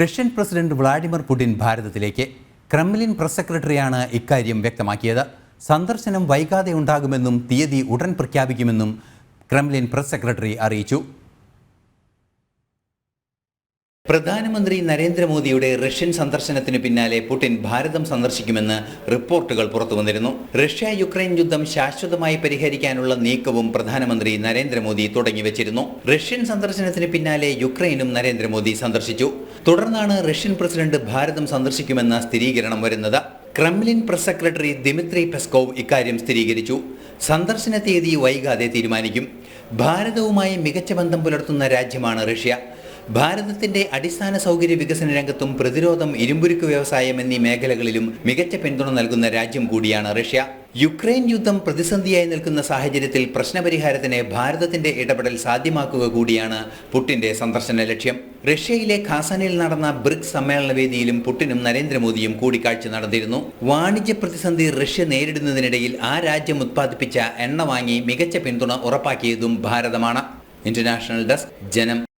Russian president Vladimir Putin ഭാരതത്തിലേക്ക്. Kremlin press സെക്രട്ടറിയാണ് ഇക്കാര്യം വ്യക്തമാക്കിയത്. സന്ദർശനം വൈകാതെ ഉണ്ടാകുമെന്നും തീയതി ഉടൻ പ്രഖ്യാപിക്കുമെന്നും ക്രെംലിൻ പ്രസ് സെക്രട്ടറി അറിയിച്ചു. പ്രധാനമന്ത്രി നരേന്ദ്രമോദിയുടെ റഷ്യൻ സന്ദർശനത്തിന് പിന്നാലെ പുടിൻ ഭാരതം സന്ദർശിക്കുമെന്ന് റിപ്പോർട്ടുകൾ പുറത്തുവന്നിരുന്നു. റഷ്യ യുക്രൈൻ യുദ്ധം ശാശ്വതമായി പരിഹരിക്കാനുള്ള നീക്കവും പ്രധാനമന്ത്രി നരേന്ദ്രമോദി തുടങ്ങിവെച്ചിരുന്നു. റഷ്യൻ സന്ദർശനത്തിന് പിന്നാലെ യുക്രൈനും നരേന്ദ്രമോദി സന്ദർശിച്ചു. തുടർന്നാണ് റഷ്യൻ പ്രസിഡന്റ് ഭാരതം സന്ദർശിക്കുമെന്ന സ്ഥിരീകരണം വരുന്നത്. Kremlin press secretary Dmitry Peskov ഇക്കാര്യം സ്ഥിരീകരിച്ചു. സന്ദർശന തീയതി വൈകാതെ തീരുമാനിക്കും. ഭാരതവുമായി മികച്ച ബന്ധം പുലർത്തുന്ന രാജ്യമാണ് റഷ്യ. ഭാരതത്തിന്റെ അടിസ്ഥാന സൗകര്യ വികസന രംഗത്തും പ്രതിരോധം, ഇരുമ്പുരുക്ക് വ്യവസായം എന്നീ മേഖലകളിലും മികച്ച പിന്തുണ നൽകുന്ന രാജ്യം കൂടിയാണ് റഷ്യ. യുക്രൈൻ യുദ്ധം പ്രതിസന്ധിയായി നിൽക്കുന്ന സാഹചര്യത്തിൽ പ്രശ്നപരിഹാരത്തിന് ഭാരതത്തിന്റെ ഇടപെടൽ സാധ്യമാക്കുക കൂടിയാണ് പുടിന്റെ സന്ദർശന ലക്ഷ്യം. റഷ്യയിലെ ഖാസാനിൽ നടന്ന ബ്രിക്സ് സമ്മേളന വേദിയിലും പുടിനും നരേന്ദ്രമോദിയും കൂടിക്കാഴ്ച നടന്നിരുന്നു. വാണിജ്യ പ്രതിസന്ധി റഷ്യ നേരിടുന്നതിനിടയിൽ ആ രാജ്യം ഉത്പാദിപ്പിച്ച എണ്ണ വാങ്ങി മികച്ച പിന്തുണ ഉറപ്പാക്കിയതും ഭാരതമാണ്. ഇന്റർനാഷണൽ ഡെസ്ക്, ജനം.